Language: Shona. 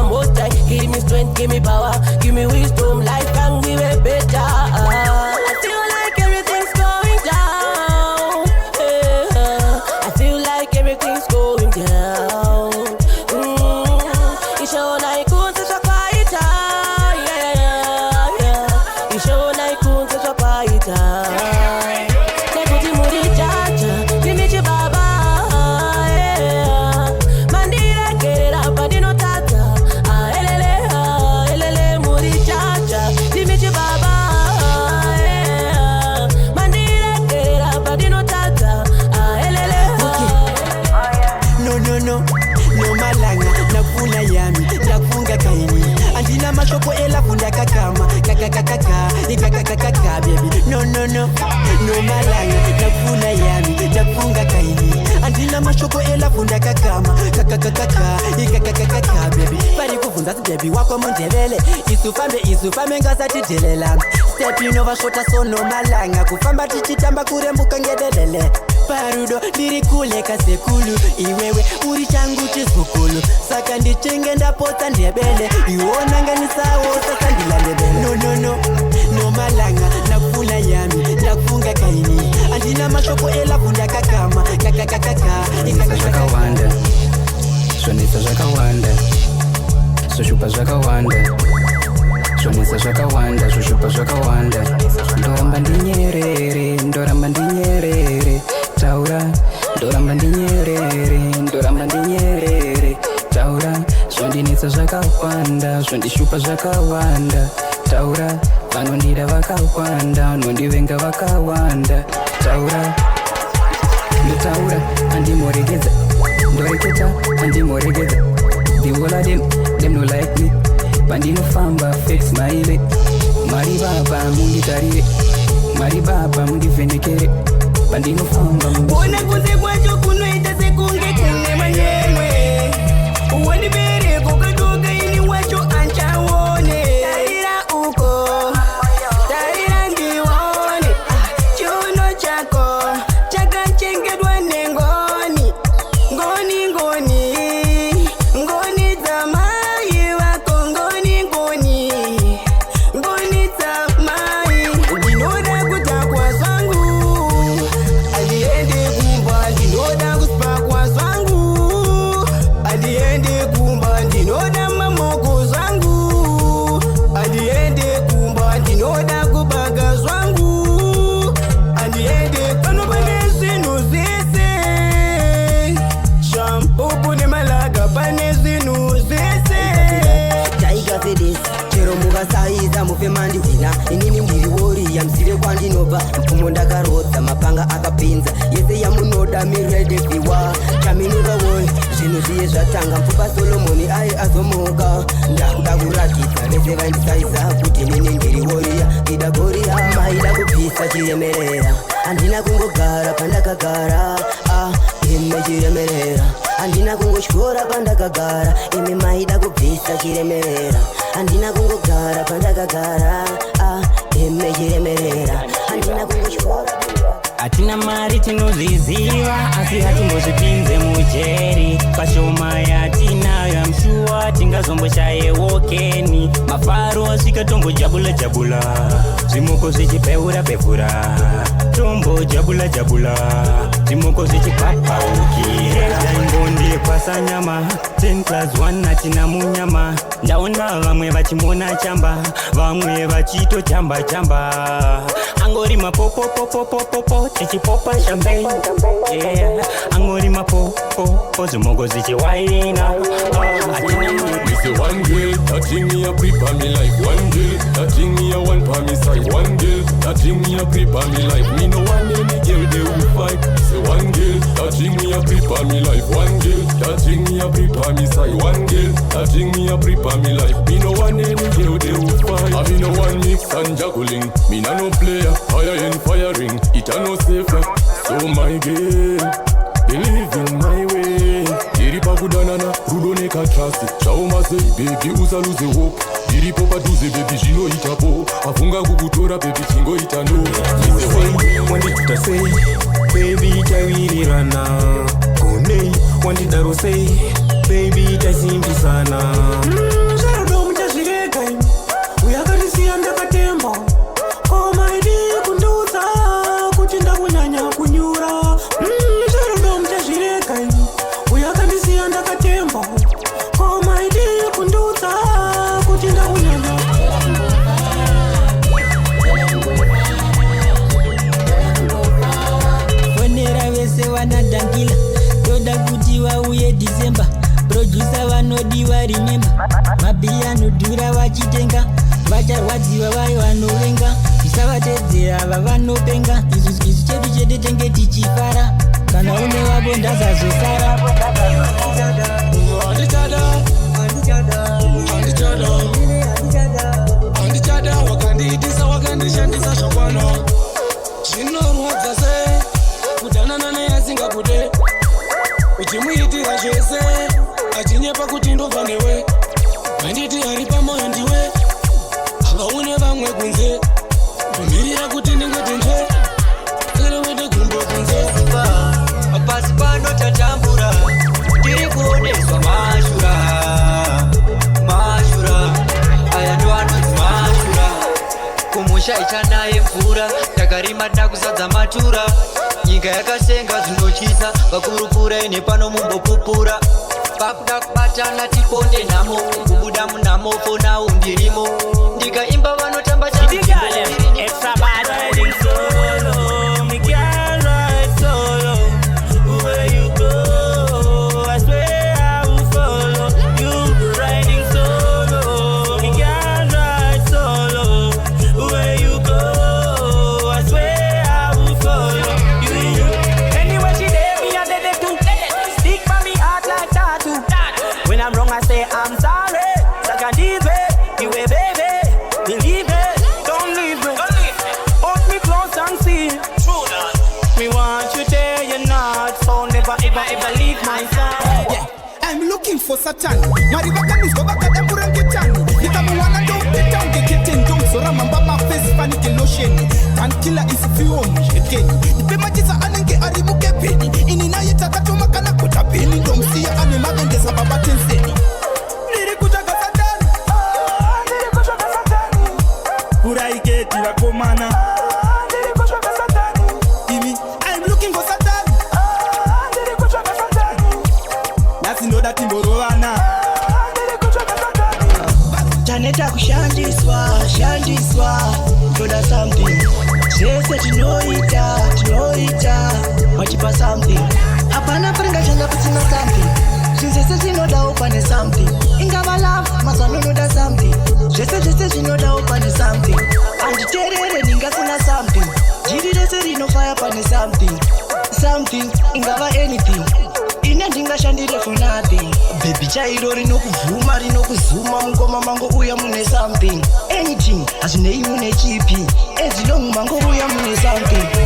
my most high. Give me strength, give me power, give me wisdom, life can give it better. I feel like everything's going down. I feel like everything's going down. It's all I could such a quiet time. Yeah. It's all I could such a quiet time. Mashoko ela funda kakama kakakakaka baby no malanga nakuna yami nafunga kaini andina mashoko ela funda kakama kakakakaka baby bari kuvunza baby wako mundebele isufambe ngasatidelela step inova shota so no malanga kufamba tichitamba kurembuka ngedelele parudo ndiri kule kasekulu iwewe uri changu chizukulu saka ndichenge ndapota ndebele iwona nganisawo sasa ndilandebele no malanga nakufuna yami nakufunga kaini andina mashoko ela funda kakama kakakakaka zvakawanda zvonetsa zvakawanda zvoshupa zvakawanda zvonetsa zvakawanda zvoshupa zvakawanda ndoramba ndinyerere taura ndoramba ndinyerere taura zvondinetsa zvakawanda zvondishupa zvakawanda taura vanondida vakawanda nondivenga vakawanda taura ndotaura andimoregedza ndoreketa andimoregedza the whole of them no like me pandinofamba fake smile mari baba munditarire mari baba mundivhenekere pandinofamba ona kunze kwacho kunoita sekunge kune manyemwe uwanibereko kadoka ini wacho anchaone tarira uko tarira ndione chiuno chako chakachengedwa nengoni ngoni dzamai vako ngoni dzamai ndinoda kutakwa zvangu aliende kumba ndinoda kusipakwa zvangu aliende kumba ndinoda mamoko zvangu aliende kumba ndinoda kubaga zvangu aliende panopane zvinhu zvese shampopo nemalaga pane zvinhu zvese taikafedesi chero mukasaiza mufemandihwina inini ndiri woriya mzire kwandinobva mpfumo ndakarodza mapanga akapinza yese yamunoda miredeviwa chaminukawoi zvinhu zviye zvatanga mpfupa solomoni ai azomuka ndakuda kurakidza vese vaindisaiza kuti nini ndiri woriya ndida goriya maida kubvisa chiremerera handina kungogara pandakagara ime chiremerera handina kungotyora pandakagara ime maida kubvisa chiremerera handina kungogara pandakagara ime chiremerera handina kungotyora hatina mari tinozviziva asi hatimbozvipinze mujeri pashoma yatinayo yamshuwa tingazomboshayewo keni mafaro asvika tombojabula zvimoko zvichipeura tombojabula zvimoko zvichipapaukira daimbondipasa nyama 10+1 hatina munyama ndaona vamwe vachimona chamba vamwe vachitochamba angori mapopopopopopo tichipopa champagne yeah angori mapopopo zvimoko zvichiwaina we say one girl touching me a prepare me like one girl touching me a one for me side one girl touching me a prepare me like me no one any girl they will fight say one girl touching me a prepare me like one girl touching me a prepare me side one girl touching me a prepare me like me no one any girl they will fight I mean no one mix and juggling me no player fire and firing it a no safe so my girl believe in my way iripa kudanana rudoneka trust chaumase baby usaluze hope iripo paduze baby zvinoitapo afunga kukutora baby chingoita no wandita sei baby tawirirana konei wandidaro sei baby tasimbisana remember mabhiya anodhura vachitenga vacharwadziwa vai vanovenga tisavatedzera ava vanopenga isu chedu chete tenge tichifara kana une wavo ndazazosara andichada wakandiitisa wakandishandisa zvakwana zvinorwadza sei kudanana neyasingakude uchimuitira zvese achinyepa kuti ndobva newe manditi ari pamoyo ndiwe ava une vamwe kunze kumirira kuti ndingetenzve serewede gumbo kunze pasi pano tatambura tiri kuoneswa mashura aya ndo anonzi mashura kumusha ichanaye mvura takarima takuzadza matura nyika yakasenga zvinotyisa vakurukura ine pano mumbopupura pakuda kubatana tiponde nhamo kubuda munhamo fonau ndirimo ndikaimba vanotamba for Satan. Maribakanis Babaka Murangitani. Nikamuana don't be down, get in don't so Ramamba face panic lotion. Dankillah is fuel again. The Pemajisa Ananke Aribuke Penny. In Inayata Katomakana Kuta Penny. Don't see a animal and there's a Babatin Seni. Nirikujaga Satan. Nirikujaga Satan. Puraike Tirakomana. Nirikujaga Satan. I'm looking for Satan. That Janeta kushandiswa toda something zvese tinoita wachipa something hapana paringa chanda pasina something zvese zvinodawo pane something ingava love mazvanonoda something zvese zvinodawo pane something anditerere ndingasina something jiri rese rinofaya pane something ingava anything ine ndingashandire for nothing baby chairo rinokuzuma mungoma mango uya mune something anything hazvinei mune chipi ezilongu mango uya mune something